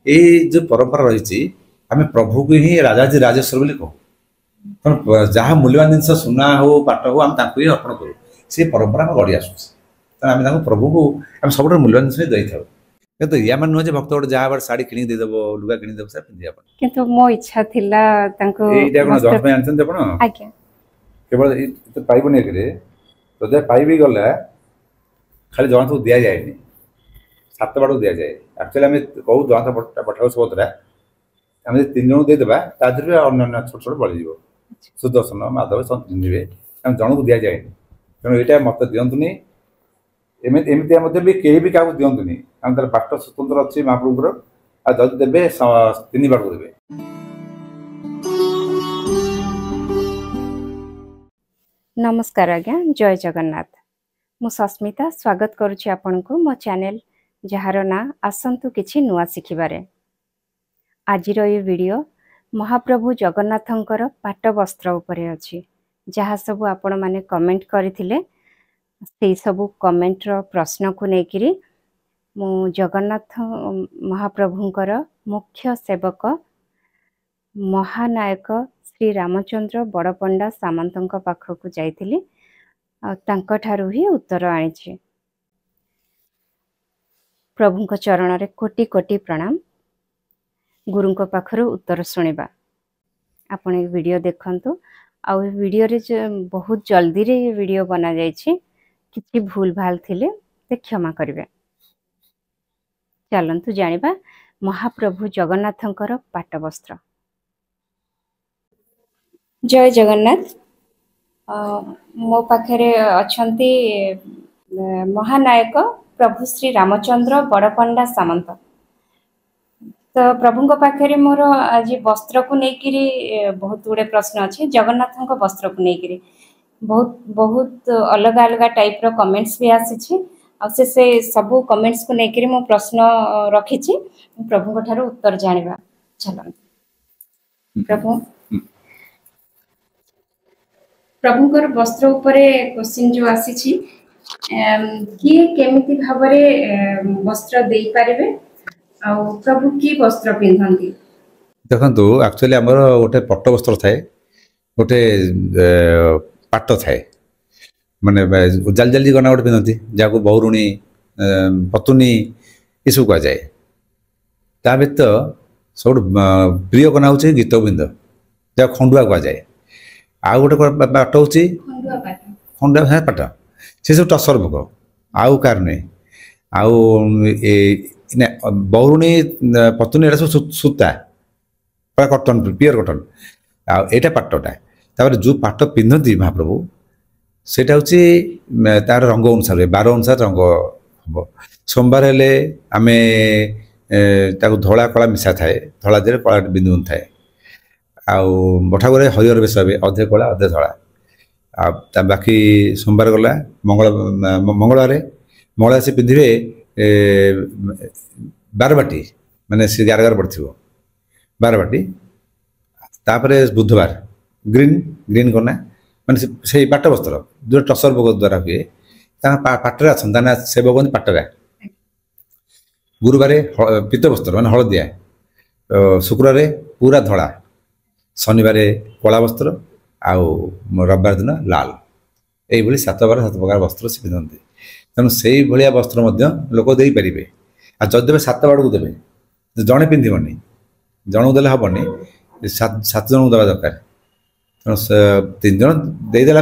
ये जो परंपरा रही आम प्रभु को ही राजाजी राजेश्वर बोली कहू तेणु जहाँ मूल्यवान जिन सुना हो पाठ हो आम ही अर्पण करूँ से परंपरा आम गढ़ी आसूँ तेना आम प्रभु को आम सब मूल्यवान जिन दे था तो या मान नुहे भक्त गोटे जहाँ शाढ़ी किणी देदेव लुगा किणी देव पिंधि किंतु मो इच्छा थिला तांको केवल पाइबन एक तो पाइबी गला खाली जगन्नाथ को दि जाए 7 बाड़ दि जाए एक्चुअली आम कहू जगन्नाथ पठाओ सुभद्रा आम 3 जन देदेबा तादेह अन्य छोट छोट बड़ी सुदर्शन माधव सब पिंधे आम जन को दि जाए तेणु यहाँ मत दिंतुनि एमती भी कहीं भी क्या दिंतुनि आम तार बाट स्वतंत्र अच्छी महाप्रभुर आदि देवे 3 बाड़ देवे। नमस्कार आज्ञा जय जगन्नाथ मु सस्मिता स्वागत करुछि आपन को मो चैनल जहार ना आसंतु किछि नुआ शिखिबारे। आजिर ये वीडियो महाप्रभु जगन्नाथंकर पाट वस्त्र उपरे अछि जहा सब आपण माने कमेंट करथिले से सब कमेंट रो प्रश्न को नेकिरी मु जगन्नाथ महाप्रभुंकर मुख्य सेवक महानायक श्री रामचंद्र बड़पंडा सामंतों पाखक जाइथिली तांकठारु ही उत्तर आनिछि। प्रभुंक चरण रे कोटि कोटि प्रणाम। गुरुंक पाखरु उत्तर सुनिबा आपण ए वीडियो देखंतु आ वीडियो रे बहुत जल्दी रे ये वीडियो बना जाइछि किछि भूल भाल थिले ते क्षमा करिवे। चलंतु जानिबा महाप्रभु जगन्नाथंकर पाट वस्त्र। जय जगन्नाथ मो पाखे अच्छी महानायक प्रभु श्री रामचंद्र बड़पंडा सामंत तो प्रभु पाखे मोर आज वस्त्र को लेकिन बहुत गुड़े प्रश्न अच्छे जगन्नाथ वस्त्र को लेकिन बहुत बहुत अलग अलग टाइप रो कमेंट्स भी आसी से सबू कमेंट्स को लेकिन मो प्रश्न रखी प्रभु ठार उत्तर जानिबा। चलो प्रभुंकर वस्त्र उपरे क्वेश्चन जो आसी किए केमिति भाबरे वस्त्र देई पारिबे आ प्रभु की वस्त्र पिंधंती देखंतु एक्चुअली हमर गोटे पट्ट वस्त्र थाए गोटे पाट थाए माने जल्दी जल्दी गना गोटे पिंधंती जाको बहुरुणी पतुनी इसु कह जाए ता व्यतीत सब प्रिय गना होचे गीत बिंद जा खंडुआ कह जाए आउ गोटे पाट हूँ खंडुआ पाट से सब टसर भोग आउ कार नहीं आउ बहुरुणी पतुनी एटा सब सूता पूरा कटन प्योर कटन आटा पाटटा जो पाट पिंधती महाप्रभु सेटा हूँ तार रंग अनुसार 12 अनुसार रंग हम सोमवार हेले आम धला कला मिसा थाए धला देह कला बिंदु थाए आठागुरे हरिहर बेश हे अधे कला अधे धला बाकी सोमवार गला मंगलवार मंगला से पिंधे 12 बाटी माने से 11 पड़ो 12 बाटी तापर बुधवार ग्रीन ग्रीन करना माने से पाट वस्त्र जो टसर भोग द्वारा हुए पाटरा अच्छा सेवक पाटरा गुरुवार पीत वस्त्र मान हलदिया शुक्रवार पूरा धला शनिवार कला वस्त्र आउ रविवार दिन लाल यही 7 बार 7 प्रकार वस्त्र से पिंधती तेणु से भाया वस्त्र लोक दे पारे आ जब देवे 7 बाड़ को देवे जड़े पिंधबनी जन को देले हेनी 7 जन को देवा दरकार तेणु 3 जन देदेला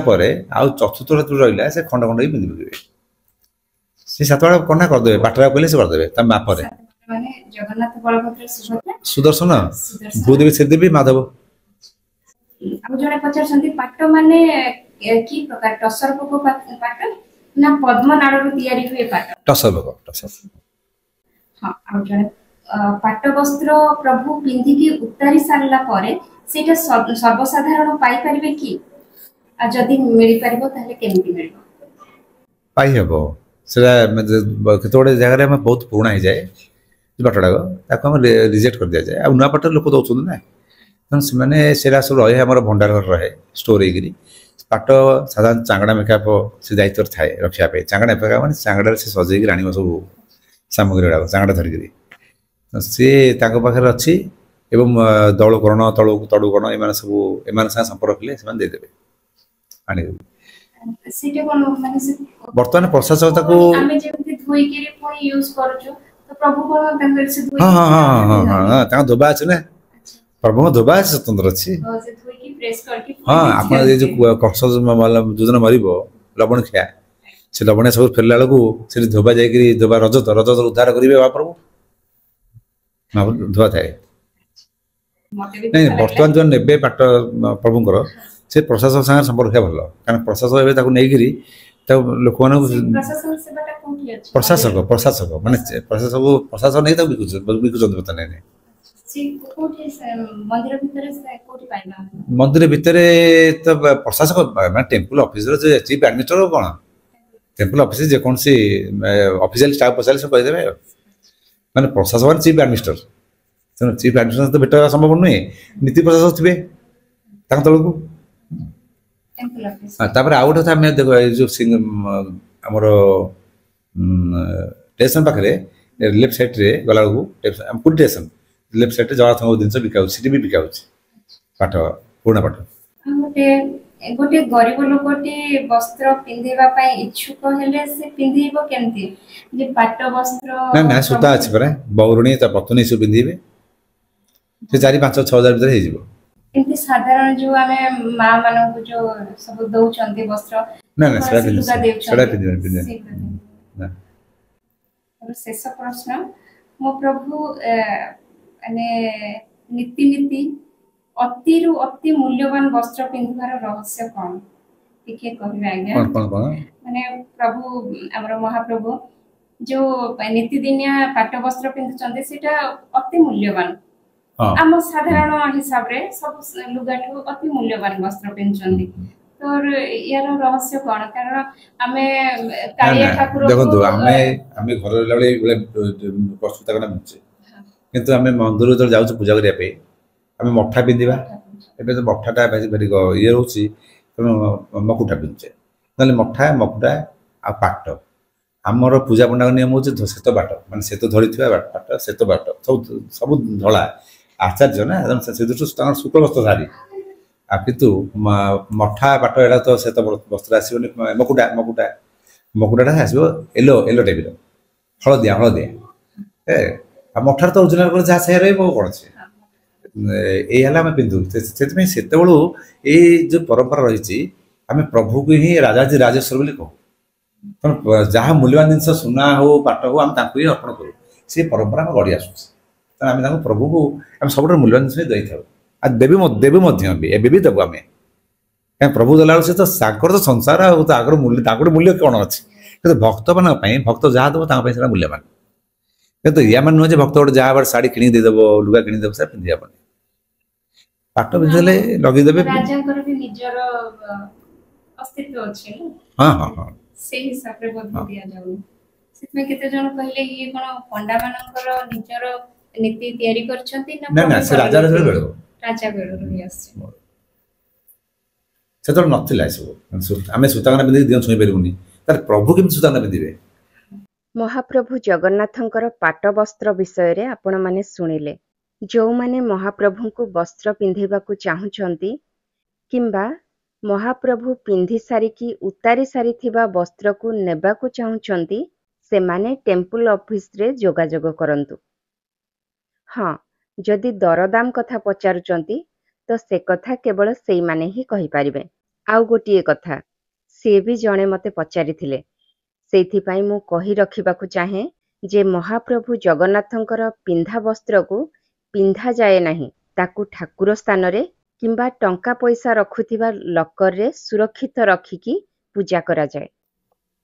आउ चतुर्थ रहा से खंड खंड ही पिंधि से 7 बाड़ कना करदे पाटरा कहले से करदे मापरे जगन्नाथ बलभद्र सुदर्शन भूदेवी श्रीदेवी माधव अब जने पचार पाट माने की प्रकार टसर भोग पाट ना पद्मनाड़ रु तैयारी हुए पाट टसर भोग टसर हां अब जने पाट वस्त्र प्रभु पिंधि की उतारी सारला परे सेटा सर्वसाधारण पाई परिबे की आ जदी मिली परिबो ताले केमिति मिलबो पाई हेबो सेटा केतोडे जगह रे हम बहुत पुराना हो जाए पाटडा ताको हम रिजेक्ट कर दिया जाए आ नुआ पाट लोक दउछन ना से सब रहे आम भंडार घर रहे स्टोर होगी पाट साधारण चांगड़ा मेकअप से दायित्व थाए रखापे चांगड़ा मेकअप मैंने चांगड़ा से सजेक आने सब सामग्री गुड़ाक चांगड़ा धरिकी सी ताको पाखरे अच्छी एवं दौलकरण तड़ुकरण एम सब एम संपर्क कले से देदेवे आने ସେଇଟା କଣ ମାନେ ସେ बर्तमान प्रशासक ଆମେ ଯେମିତି ଧୋଇକିରି ପୁଣି ୟୁଜ କରୁଛୁ ତ ପ୍ରଭୁ କଣ ତାଙ୍କର ସେ हाँ ଧୋଇକି हाँ हाँ हाँ हाँ हाँ ताको धोबा अच्छे ना प्रभु धोबा अच्छे स्वतंत्र अच्छी ସେ ଧୋଇକି ପ୍ରେସ୍ କରିକି हाँ आप जो कक्ष जो दिन मर लवण खिया से लवण सब फेरला बेलू से धोबा जाकि धोबा रजत रजत उद्धार करेंगे महाप्रभु महाप्रभु धोआ थाए ମତେ ବି नहीं बर्तमान जो ने पाट प्रभुंर से प्रशासन सागर संपर्क भल कारण प्रशासक एवं लोक मान ପ୍ରଶାସନ ସେବାଟା କୋଉଠି ଅଛି प्रशासक प्रशासक माने प्रशासन नहीं बिकुचंद बर्तमान ସେ କୋଉଠି ମନ୍ଦିର ଭିତରେ ସେ କୋଉଠି ପାଇଲା मंदिर भितर तो प्रशासक मैं टेम्पल ऑफिस चीफ एडमिनिस्ट्रेटर कौन टेम्पल ऑफिस जेकोसी ऑफिशियल स्टाफ पचारे सब कहीदेवे माने प्रशासक चीफ एडमिनिस्ट्रेटर तेणु चीफ एडमिनिस्ट्रेटर तो भेट संभव नुहे नीति प्रशासक थे तलू टेम्पल ऑफिस तापर आउ गोटे आम देख जो आमर स्टेशन पाखे लेफ्ट साइड रे गला Puri station left side Jagannath जिन बिका सीटी भी बिका पाठ पुराणा पाठ गोटे गोटे गरीब लोकटी वस्त्र पिंधिबा पई इच्छुक हेले से पिंधिबो केमती जे पाट वस्त्र ना ना सूता अच्छी परा बौरुणी पतनी सब पिंधे से 4-5-6 हजार भर हो एमती साधारण जो आमे मां मानन को जो सब दउचंती वस्त्र ना ना सेड़ा पिंधे ना और शेष प्रश्न मो प्रभु माने नीति नीति अति रु अति मूल्यवान वस्त्र पिंधिबार रहस्य कोन टिके कहबे आज्ञा कौन माने प्रभु हमर महाप्रभु जो नीति दिनिया पाट वस्त्र पिंधुचंते सेटा अति मूल्यवान आम साधारण हिसाब रे सब लुगाठू अति मूल्यवान वस्त्र पिंधुचंती तो यार रहस्य कोन कारण आमे कालिया ठाकुर देखो आमे घर लाले प्रस्तुत करना मिलचे किंतु आमे मंदिर जो जाउ पूजा करिया पे आमे मठा पिंधिबा एबे तो मठाटा भारी ये रोची तेणु मकुटा पिंधुचे ना मठा मकुटा आ पाट आमर पूजा पंडा नियम हूँ श्वेत बाट माने श्वेत धड़ी पाट श्वेत बाट सब धला आचार्य ना से दृष्टि शुक्ल वस्त्र धारी आ कितु मठा पाट एटा तो श्वेत वस्त्र आसबनी मकुटा मकुटा मकुटा आसो येलो येलो टाइप हलदिया हलदिया मठार तो ओरिजिनाल को जहाँ से रही कौन से ये पिंधु से जो परंपरा रही आम प्रभु को ही राजाजी राजेश्वर बोली कहू तेणु जहाँ मूल्यवान जिन सुना हो पाट हो आम ही अर्पण करूँ से परंपरा आम गढ़ी आसूँ तेना आम प्रभु को आम सब मूल्यवान जिन दे था आ देवी भी देवु आम क्या प्रभु देला से तो तो संसार आगर मूल्य कौन अच्छे भक्त मान भक्त जहाँ देव से मूल्यवान तो या मान नुहे भक्त गोटे जहाँ साड़ी किणी देदेव लुगा किणी देव से पिंधि हेनी पाट पिंधे लगे हाँ हाँ हाँ से हिसाब रे बोध दिया जाउ सितमे केते जण कहले ये कोन पंडा मानकर निजर नीति तयारी करछंती ना ना से राजा बेलो रही आछे से तो नथिला सब आमे सुतागना पिंधि दियो छुई परिबुनी तार प्रभु केम सुतागना पिंधिबे महाप्रभु जगन्नाथंकर पाट वस्त्र विषय रे आपण माने सुनिले जो माने महाप्रभु को वस्त्र पिंधिबाकू चाहुचंती किंबा महाप्रभु पिंधि सारिकी उतारी सारिथिबा वस्त्र को नेबाकू चाहुचंती से माने टेम्पल ऑफिस रे जोगाजोग करंतु। हाँ जदि दरदाम कथा पचारुचंती तो से कथा केवल सेई माने ही कहि पारिबे। आउ गोटिए कथा से भी जणे मते पचारिथिले सेइथिपाई मु कहि रखिबाकू चाहे जे महाप्रभु जगन्नाथंकर पिंधा वस्त्र को पिंधा जाए नहीं ताकू ठाकुर स्थान रे किंबा टंका पैसा रखुथिबा लकर रे सुरक्षित रखिकी पूजा करा जाए।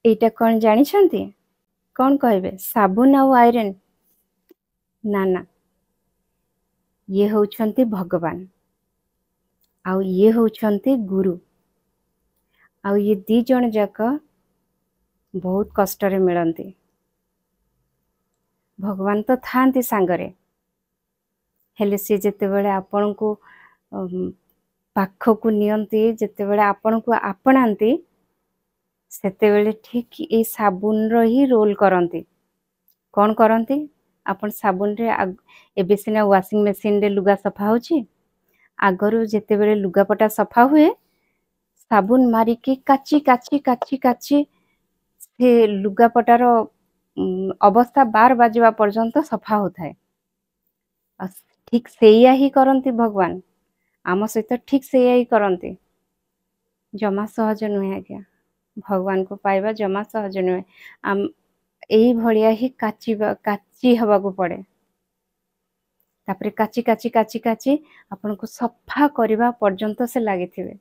एटा कौन जानी छंती कौन कहबे साबुन आ आयरन ना ना ये होउछंती भगवान आउ ये होउछंती गुरु आउ ये दी जण जाक बहुत कष्ट रे मिलंती भगवान तो थांती सांगरे हेले से जेते बेले आपन को पाख को नियंती जेते बेले आपन को आपणांती सेते बेले ठीक ए साबुन रो ही रोल करंती कौन करंती आपण साबुन रे एबे सिना वाशिंग मशीन रे लुगा सफा होची आगरू जेतेबेले लुगापटा सफा हुए साबुन मारिकी काची काची काची काची से लुगापटार अवस्था 12 बाजिबा पर्यंत सफा होता है। ठीक सेया ही करंती भगवान आम सहित ठीक सेया ही करंती। जमा सहज नुहे आज्ञा भगवान को पाइबा जमा सहज नुहे। आम एही भलिया ही काची हवा को पड़े तापरे काची काची काची काची आपन को सफा करबा पर्यंत से लागिथिबे।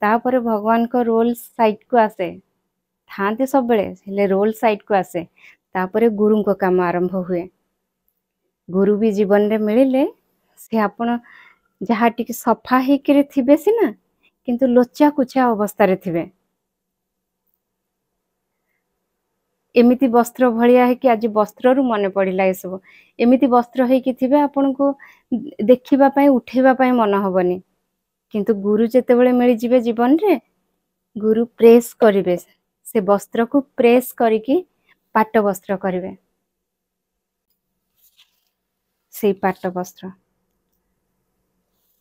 तापरे भगवान को रोल साइड को आसे थांते सब बेले हेले रोल साइड को आसे तापरे गुरु को काम आरंभ हुए। गुरु भी जीवन रे मिलिले से आपण जहा टिके सफा हेकरे थिबे सिना किंतु लोचा कुचा अवस्था रे थिबे। एमिति वस्त्र भलिया है कि आज वस्त्र रु मने पड़िला ए सब एमिति वस्त्र है कि थिबे आपण को देखिबा पय उठेबा पय मन होबनी किंतु गुरु जेतेबेले मिली जिवे जीवन रे गुरु प्रेस करिवे से वस्त्र को प्रेस करिकी पाट वस्त्र करिवे। से पाट वस्त्र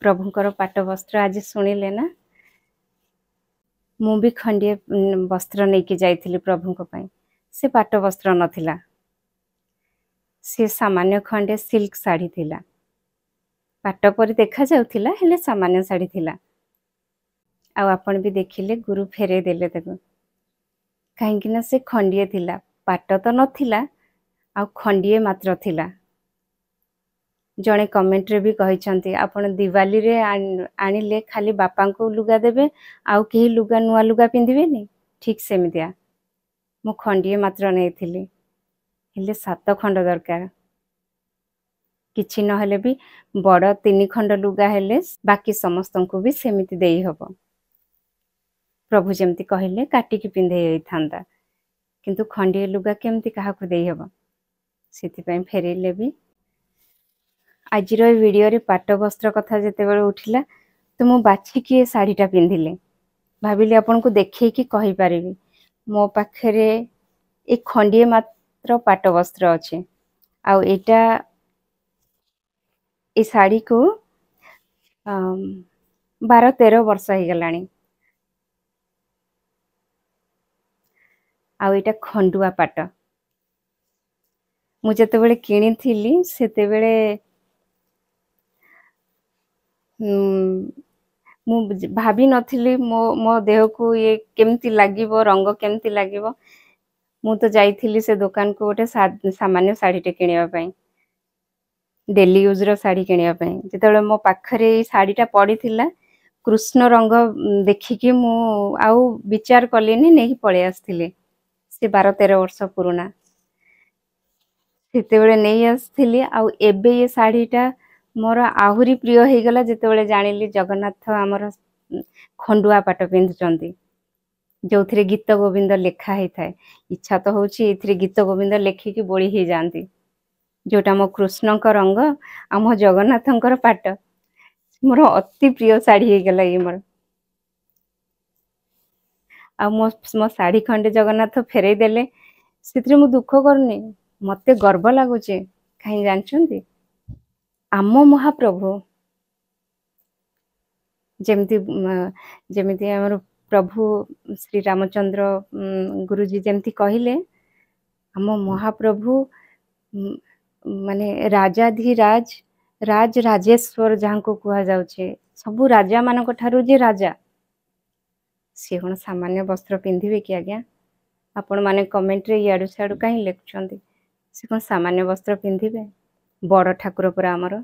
प्रभुंकर पाट वस्त्र आज सुनिले ना मु भी खंडिए वस्त्र नहीं कि जाइथिली प्रभुंक पय से पाट वस्त्र नथिला से सामान्य खंडे सिल्क साड़ी थिला पाट पर देखा जाउथिला हेले सामान्य साड़ी थिला। आ आपण भी देखिले गुरु फेरे देले ताको काहेकि ना से खंडिए थिला पाट तो नथिला आ खंडिए मात्र थिला। जणे कमेंट रे भी कहिसंती आपण दिवाली रे आनिले खाली बापा को लुगा देबे आउ केही लुगा नुआ लुगा पिंधिबेनी ठीक सेमितिया मु खंडिए मात्र नेथिली हेले 7 खंड दरकार किछि न हेले भी बड़ 3 खंड लुगा हेले बाकी समस्त को भी सेमिति देई हबो। प्रभु जेमति कहिले काटी की पिंधे थांदा किंतु खंडिए लुगा केमति काहा को देई हबो सेति पय फेरेले भी। आज वीडियो रे पाट वस्त्र कथा जेते बेले उठिला तो मु बाछि की साड़ीटा पिंधिले भाबिली आपन को देखै कि कहि परिबी मो पाखरे एक खंडिए मात्र पाट वस्त्र अछि आ एटा ए साड़ी को 12-13 वर्ष हो गलानी आ एटा खंडुआ पाट मु जते बेले किनी थिली सेते बेले मु भाभी नथिली मो देह को ये केमती लागिबो रंग केमती लागिबो मु तो जाइथिली से दुकान को गोटे सामान्य साड़ी टे किनिबा पई डेली यूज रो साड़ी किनिबा पई जेतेबेले मो पाखरे ए साड़ीटा पड़ीथिला कृष्ण रंग देखिकी मु आउ विचार कलिनी नेही पळे आस्थिले से 12-13 वर्ष पुराना सेतेबेले नेही आस्थिली आउ एबे ये साड़ीटा मोर आहुरी प्रिय हो गला जेतेबेले जानिली जगन्नाथ हमर खंडुआ पाट पिंधुचंती जो थरे गीत गोविंद लेखा ही थाए इच्छा तो होची एथिरे गीत गोविंद लेखिकी बोली ही जानती जोटा मो कृष्ण का रंग आम जगन्नाथंकर पाट मोर अति प्रिय साड़ी हो गला ये मोर आ मो साड़ी खंडे जगन्नाथ फेरे देले सेतिरे मु दुख करनी मते गर्व लागुचे काहे जानछंती आम महाप्रभु जेमिति हमर प्रभु श्री रामचंद्र गुरुजी जेमती कहिले आम महाप्रभु माने राजाधिराज राज राजेश्वर जहाँ को कहा जाउछे सबु राजा मानक ठारू जे राजा से कोन सामान्य वस्त्र पिंधिबे कि आज्ञा आपण माने कमेंट रे याडू साडू काहे लेखुछंती से कोन सामान्य वस्त्र पिंधिबे बड़ ठाकुर पर आमर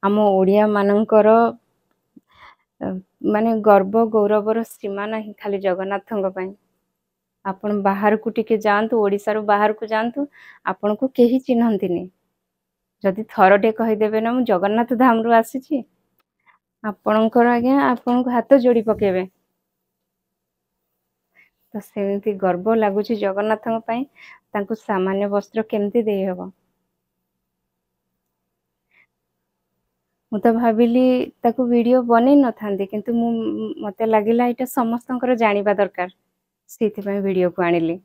आम ओडिया मानकर माने गर्व गौरवर सीमा नहीं खाली जगन्नाथंग पई आपण बाहर को टिके जानतु ओडिसा रो बाहर को जानतु आपण को केही चिन्हंतिनी जदि थरटे कहि देबे न जगन्नाथ धाम रु आसीची आपणकर आज्ञा आपण को हाथ जोड़ी पकेबे तो सेमती गर्व लागुची जगन्नाथंग पई तांको सामान्य वस्त्र केमती देई हबो ମୁଁ ତ ଭାବିଲି ତାକୁ ଭିଡ଼ିଓ ବନେଇ ନଥାନ୍ତି, କିନ୍ତୁ ମୋତେ ଲାଗିଲା ଏଇଟା ସମସ୍ତଙ୍କର ଜାଣିବା ଦରକାର, ସେଇଥିପାଇଁ ଭିଡ଼ିଓକୁ ଆଣିଲି।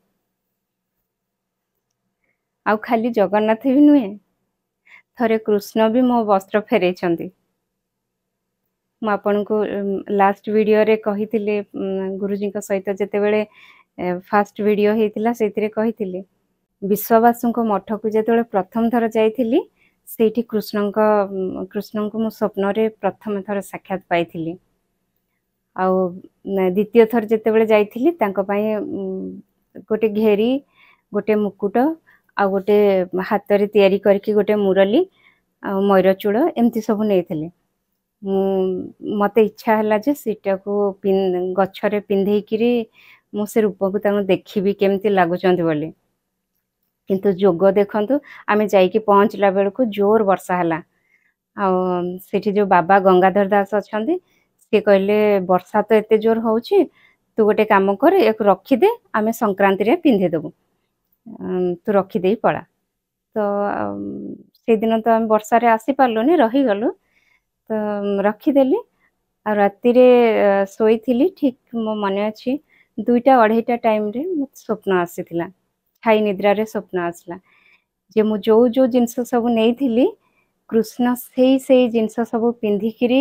ଆଉ ଖାଲି ଜଗନ୍ନାଥ ବି ନୁହେଁ, ଥରେ କୃଷ୍ଣ ବି ମୋ ବସ୍ତ୍ର ଫେରେଇଛନ୍ତି। ମୁଁ ଆପଣଙ୍କୁ ଲାଷ୍ଟ ଭିଡ଼ିଓରେ କହିଥିଲି, ଗୁରୁଜୀଙ୍କ ସହିତ ଯେତେବେଳେ ଫାଷ୍ଟ ଭିଡ଼ିଓ ହେଇଥିଲା ସେଇଥିରେ କହିଥିଲି, ବିଶ୍ୱବାସୁଙ୍କ ମଠକୁ ଯେତେବେଳେ ପ୍ରଥମ ଥର ଯାଇଥିଲି ସେଇଠି କୃଷ୍ଣଙ୍କୁ ମୁଁ ସ୍ୱପ୍ନରେ ପ୍ରଥମ ଥର ସାକ୍ଷାତ ପାଇଥିଲି। ଆଉ ଦ୍ୱିତୀୟ ଥର ଯେତେବେଳେ ଯାଇଥିଲି ତାଙ୍କ ପାଇଁ ଗୋଟେ ଘେରି, ଗୋଟେ ମୁକୁଟ, ଆଉ ଗୋଟେ ହାତରେ ତିଆରି କରିକି ଗୋଟେ ମୁରଲି ଆଉ ମୟୂରଚୂଳ ଏମିତି ସବୁ ନେଇଥିଲେ। ମୋତେ ଇଚ୍ଛା ହେଲା ଯେ ସେଇଟାକୁ ଗଛରେ ପିନ୍ଧେଇକିରି ମୁଁ ସେ ରୂପକୁ ତାଙ୍କୁ ଦେଖିବି କେମିତି ଲାଗୁଛନ୍ତି ବୋଲି। କିନ୍ତୁ ଯୋଗ ଦେଖନ୍ତୁ, ଆମେ ଯାଇକି ପହଞ୍ଚିଲା ବେଳକୁ ଜୋର ବର୍ଷା ହେଲା। ଆଉ ସେଠି ଯୋଉ ବାବା ଗଙ୍ଗାଧର ଦାସ ଅଛନ୍ତି, ସିଏ କହିଲେ ବର୍ଷା ତ ଏତେ ଜୋର ହଉଛି, ତୁ ଗୋଟେ କାମ କର, ୟାକୁ ରଖିଦେ, ଆମେ ସଂକ୍ରାନ୍ତିରେ ପିନ୍ଧେଇଦେବୁ, ତୁ ରଖିଦେଇ ପଳା। ତ ସେଇଦିନ ତ ଆମେ ବର୍ଷାରେ ଆସିପାରିଲୁନି, ରହିଗଲୁ, ତ ରଖିଦେଲି। ଆଉ ରାତିରେ ଶୋଇଥିଲି, ଠିକ୍ ମୋ ମନେ ଅଛି 2ଟା-2:30 ଟାଇମ୍ରେ ମୋତେ ସ୍ୱପ୍ନ ଆସିଥିଲା, ଛାଇ ନିଦ୍ରାରେ ସ୍ୱପ୍ନ ଆସିଲା ଯେ ମୁଁ ଯୋଉ ଜିନିଷ ସବୁ ନେଇଥିଲି କୃଷ୍ଣ ସେଇ ଜିନିଷ ସବୁ ପିନ୍ଧିକିରି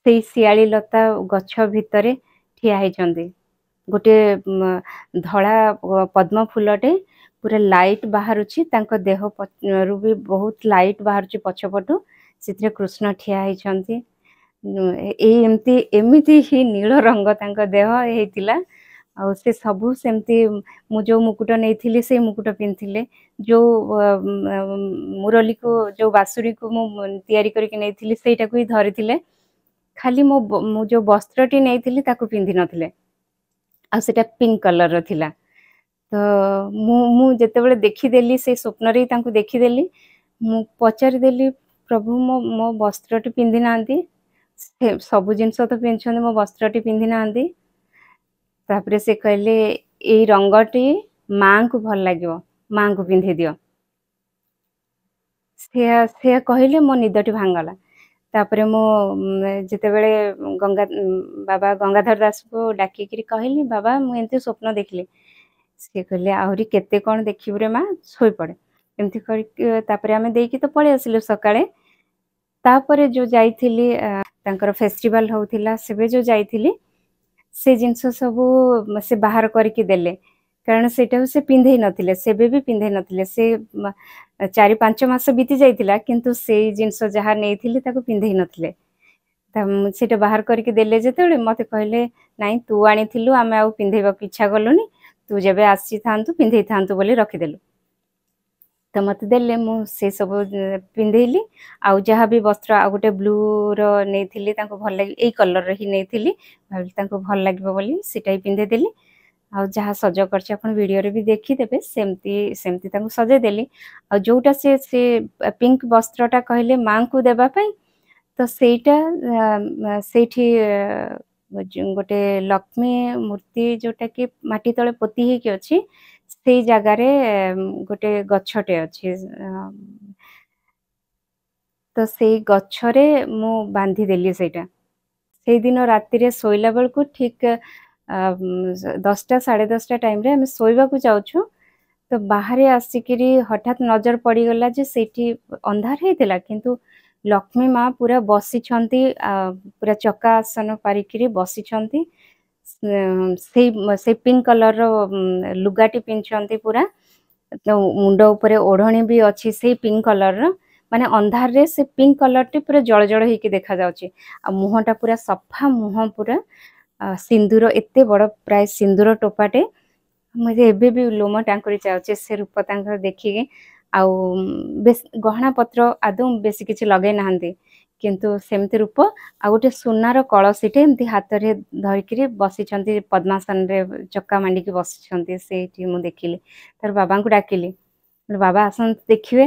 ସେଇ ଶିଆଳି ଲତା ଗଛ ଭିତରେ ଠିଆ ହେଇଛନ୍ତି। ଗୋଟେ ଧଳା ପଦ୍ମ ଫୁଲଟେ, ପୁରା ଲାଇଟ୍ ବାହାରୁଛି, ତାଙ୍କ ଦେହରୁ ବି ବହୁତ ଲାଇଟ୍ ବାହାରୁଛି ପଛପଟୁ, ସେଥିରେ କୃଷ୍ଣ ଠିଆ ହେଇଛନ୍ତି। ଏମିତି ହିଁ ନୀଳ ରଙ୍ଗ ତାଙ୍କ ଦେହ ହେଇଥିଲା। ଆଉ ସେ ସବୁ ସେମିତି, ମୁଁ ଯୋଉ ମୁକୁଟ ନେଇଥିଲି ସେଇ ମୁକୁଟ ପିନ୍ଧିଥିଲେ, ଯୋଉ ମୁରଲିକୁ, ଯୋଉ ବାସୁରୀକୁ ମୁଁ ତିଆରି କରିକି ନେଇଥିଲି ସେଇଟାକୁ ହିଁ ଧରିଥିଲେ। ଖାଲି ମୁଁ ଯୋଉ ବସ୍ତ୍ରଟି ନେଇଥିଲି ତାକୁ ପିନ୍ଧି ନଥିଲେ, ଆଉ ସେଟା ପିଙ୍କ କଲରର ଥିଲା। ତ ମୁଁ ଯେତେବେଳେ ଦେଖିଦେଲି, ସେଇ ସ୍ୱପ୍ନରେ ତାଙ୍କୁ ଦେଖିଦେଲି, ମୁଁ ପଚାରିଦେଲି, ପ୍ରଭୁ ମୋ ବସ୍ତ୍ରଟି ପିନ୍ଧି ନାହାନ୍ତି, ସବୁ ଜିନିଷ ତ ପିନ୍ଧିଛନ୍ତି, ମୋ ବସ୍ତ୍ରଟି ପିନ୍ଧି ନାହାନ୍ତି। ତାପରେ ସେ କହିଲେ, ଏଇ ରଙ୍ଗଟି ମାଙ୍କୁ ଭଲ ଲାଗିବ, ମାଙ୍କୁ ପିନ୍ଧେଇ ଦିଅ। ସେ କହିଲେ ମୋ ନିଦଟି ଭାଙ୍ଗଲା। ତାପରେ ମୁଁ ଯେତେବେଳେ ବାବା ଗଙ୍ଗାଧର ଦାସକୁ ଡାକିକିରି କହିଲି, ବାବା ମୁଁ ଏମିତି ସ୍ୱପ୍ନ ଦେଖିଲି। ସିଏ କହିଲେ, ଆହୁରି କେତେ କ'ଣ ଦେଖିବୁ ରେ ମା, ଶୋଇପଡ଼େ। ଏମିତି କରିକି ତାପରେ ଆମେ ଦେଇକି ତ ପଳେଇ ଆସିଲୁ ସକାଳେ। ତାପରେ ଯୋଉ ଯାଇଥିଲି, ତାଙ୍କର ଫେଷ୍ଟିଭାଲ ହଉଥିଲା, ସେବେ ଯୋଉ ଯାଇଥିଲି, ସେ ଜିନିଷ ସବୁ ସେ ବାହାର କରିକି ଦେଲେ, କାରଣ ସେଇଟାକୁ ସେ ପିନ୍ଧେଇ ନଥିଲେ, ସେବେ ବି ପିନ୍ଧେଇ ନଥିଲେ। ସେ 4-5 ମାସ ବିତି ଯାଇଥିଲା, କିନ୍ତୁ ସେଇ ଜିନିଷ ଯାହା ନେଇଥିଲି ତାକୁ ପିନ୍ଧେଇ ନଥିଲେ। ସେଇଟା ବାହାର କରିକି ଦେଲେ ଯେତେବେଳେ ମତେ କହିଲେ, ନାଇଁ ତୁ ଆଣିଥିଲୁ, ଆମେ ଆଉ ପିନ୍ଧେଇବାକୁ ଇଚ୍ଛା କଲୁନି, ତୁ ଯେବେ ଆସିଥାନ୍ତୁ ପିନ୍ଧେଇଥାନ୍ତୁ ବୋଲି ରଖିଦେଲୁ। ତ ମତେ ଦେଲେ, ମୁଁ ସେ ସବୁ ପିନ୍ଧେଇଲି। ଆଉ ଯାହା ବି ବସ୍ତ୍ର, ଆଉ ଗୋଟେ ବ୍ଲୁର ନେଇଥିଲି, ତାଙ୍କୁ ଭଲ ଲାଗି, ଏଇ କଲରର ହିଁ ନେଇଥିଲି, ଭାବିଲି ତାଙ୍କୁ ଭଲ ଲାଗିବ ବୋଲି ସେଟା ହିଁ ପିନ୍ଧେଇଦେଲି। ଆଉ ଯାହା ସଜ କରିଛି ଆପଣ ଭିଡ଼ିଓରେ ବି ଦେଖିଦେବେ, ସେମିତି ତାଙ୍କୁ ସଜେଇଦେଲି। ଆଉ ଯୋଉଟା ସେ ପିଙ୍କ ବସ୍ତ୍ରଟା କହିଲେ ମାଙ୍କୁ ଦେବା ପାଇଁ, ତ ସେଇଟା ସେଇଠି ଗୋଟେ ଲକ୍ଷ୍ମୀ ମୂର୍ତ୍ତି ଯୋଉଟା କି ମାଟି ତଳେ ପୋତି ହେଇକି ଅଛି, ସେଇ ଜାଗାରେ ଗୋଟେ ଗଛଟେ ଅଛି। ତ ସେଇ ଗଛରେ ମୁଁ ବାନ୍ଧିଦେଲି ସେଇଟା। ସେଇଦିନ ରାତିରେ ଶୋଇଲା ବେଳକୁ ଠିକ୍ 10ଟା-10:30 ଟାଇମ୍ରେ ଆମେ ଶୋଇବାକୁ ଯାଉଛୁ, ତ ବାହାରେ ଆସିକିରି ହଠାତ୍ ନଜର ପଡ଼ିଗଲା ଯେ ସେଇଠି ଅନ୍ଧାର ହେଇଥିଲା, କିନ୍ତୁ ଲକ୍ଷ୍ମୀ ମା ପୁରା ବସିଛନ୍ତି, ପୁରା ଚକା ଆସନ ପାରିକିରି ବସିଛନ୍ତି। ସେଇ ପିଙ୍କ କଲରର ଲୁଗାଟି ପିନ୍ଧିଛନ୍ତି ପୁରା, ମୁଣ୍ଡ ଉପରେ ଓଢ଼ଣୀ ବି ଅଛି ସେଇ ପିଙ୍କ କଲରର, ମାନେ ଅନ୍ଧାରରେ ସେ ପିଙ୍କ କଲରଟି ପୁରା ଜଳ ହେଇକି ଦେଖାଯାଉଛି। ଆଉ ମୁହଁଟା ପୁରା ସଫା ମୁହଁ, ପୁରା ସିନ୍ଦୁର, ଏତେ ବଡ଼ ପ୍ରାୟ ସିନ୍ଦୁର ଟୋପାଟେ। ମୁଁ ଏବେ ବି ଲୋମ ଟାଙ୍କୁରି ଯାଉଛି ସେ ରୂପ ତାଙ୍କର ଦେଖିକି। ଆଉ ବେଶ ଗହଣା ପତ୍ର ଆଦୌ ବେଶୀ କିଛି ଲଗେଇ ନାହାନ୍ତି, କିନ୍ତୁ ସେମିତି ରୂପ। ଆଉ ଗୋଟେ ସୁନାର କଳସୀଟେ ଏମିତି ହାତରେ ଧରିକିରି ବସିଛନ୍ତି, ପଦ୍ମାସନରେ ଚକା ମାଣ୍ଡିକି ବସିଛନ୍ତି, ସେଇଠି ମୁଁ ଦେଖିଲି। ତାର ବାବାଙ୍କୁ ଡାକିଲି, ବାବା ଆସନ୍ତୁ ଦେଖିବେ,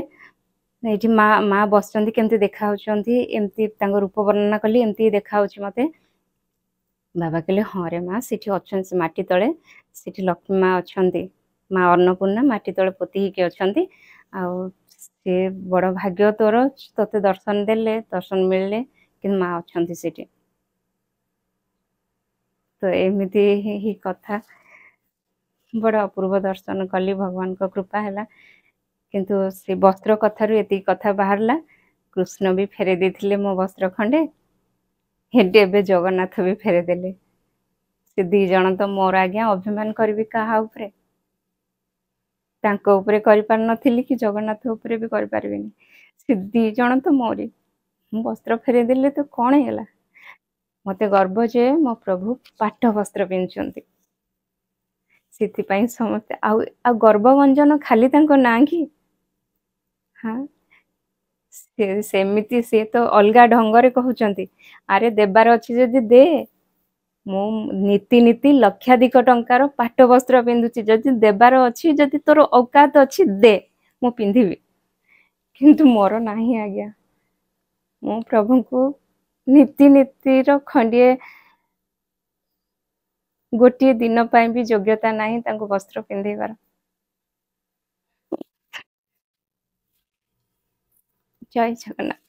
ଏଇଠି ମା ବସିଛନ୍ତି, କେମିତି ଦେଖା ହଉଛନ୍ତି, ଏମିତି ତାଙ୍କ ରୂପ ବର୍ଣ୍ଣନା କଲି, ଏମିତି ଦେଖା ହଉଛି ମତେ। ବାବା କହିଲେ, ହଁ ରେ ମା, ସେଠି ଅଛନ୍ତି, ସେ ମାଟି ତଳେ ସେଠି ଲକ୍ଷ୍ମୀ ମା ଅଛନ୍ତି, ମା ଅନ୍ନପୂର୍ଣ୍ଣା ମାଟି ତଳେ ପୋତି ହେଇକି ଅଛନ୍ତି। ଆଉ ସେ ବଡ଼ ଭାଗ୍ୟ ତୋର, ତୋତେ ଦର୍ଶନ ଦେଲେ, ଦର୍ଶନ ମିଳିଲେ, କିନ୍ତୁ ମା ଅଛନ୍ତି ସେଠି। ତ ଏମିତି ହିଁ କଥା, ବଡ଼ ଅପୂର୍ବ ଦର୍ଶନ କଲି, ଭଗବାନଙ୍କ କୃପା ହେଲା। କିନ୍ତୁ ସେ ବସ୍ତ୍ର କଥାରୁ ଏତିକି କଥା ବାହାରିଲା, କୃଷ୍ଣ ବି ଫେରେଇ ଦେଇଥିଲେ ମୋ ବସ୍ତ୍ର ଖଣ୍ଡେ, ହେଠି ଏବେ ଜଗନ୍ନାଥ ବି ଫେରେଇ ଦେଲେ। ସେ ଦି ଜଣ ତ ମୋର ଆଜ୍ଞା ଅଭିମାନ କରିବି କାହା ଉପରେ, ତାଙ୍କ ଉପରେ କରିପାରିନଥିଲି କି ଜଗନ୍ନାଥ ଉପରେ ବି କରିପାରିବିନି। ସେ ଦି ଜଣ ତ ମୋରି। ମୁଁ ବସ୍ତ୍ର ଫେରେଇ ଦେଲେ ତ କଣ ହେଇଗଲା? ମତେ ଗର୍ବ ଯେ ମୋ ପ୍ରଭୁ ପାଟ ବସ୍ତ୍ର ପିନ୍ଧୁଛନ୍ତି। ସେଥିପାଇଁ ସମସ୍ତେ ଆଉ ଗର୍ବ ଗଞ୍ଜନ ଖାଲି ତାଙ୍କ ନାଁ କି? ହଁ, ସେମିତି ସିଏ ତ ଅଲଗା ଢଙ୍ଗରେ କହୁଛନ୍ତି, ଆରେ ଦେବାର ଅଛି ଯଦି ଦେ, ମୁଁ ନୀତି ଲକ୍ଷାଧିକ ଟଙ୍କାର ପାଟ ବସ୍ତ୍ର ପିନ୍ଧୁଛି, ଯଦି ଦେବାର ଅଛି, ଯଦି ତୋର ଔକାତ ଅଛି ଦେ, ମୁଁ ପିନ୍ଧିବି। କିନ୍ତୁ ମୋର ନାହିଁ ଆଜ୍ଞା। ମୁଁ ପ୍ରଭୁଙ୍କୁ ନୀତିର ଖଣ୍ଡିଏ ଗୋଟିଏ ଦିନ ପାଇଁ ବି ଯୋଗ୍ୟତା ନାହିଁ ତାଙ୍କୁ ବସ୍ତ୍ର ପିନ୍ଧେଇବାର। ଜୟ ଜଗନ୍ନାଥ।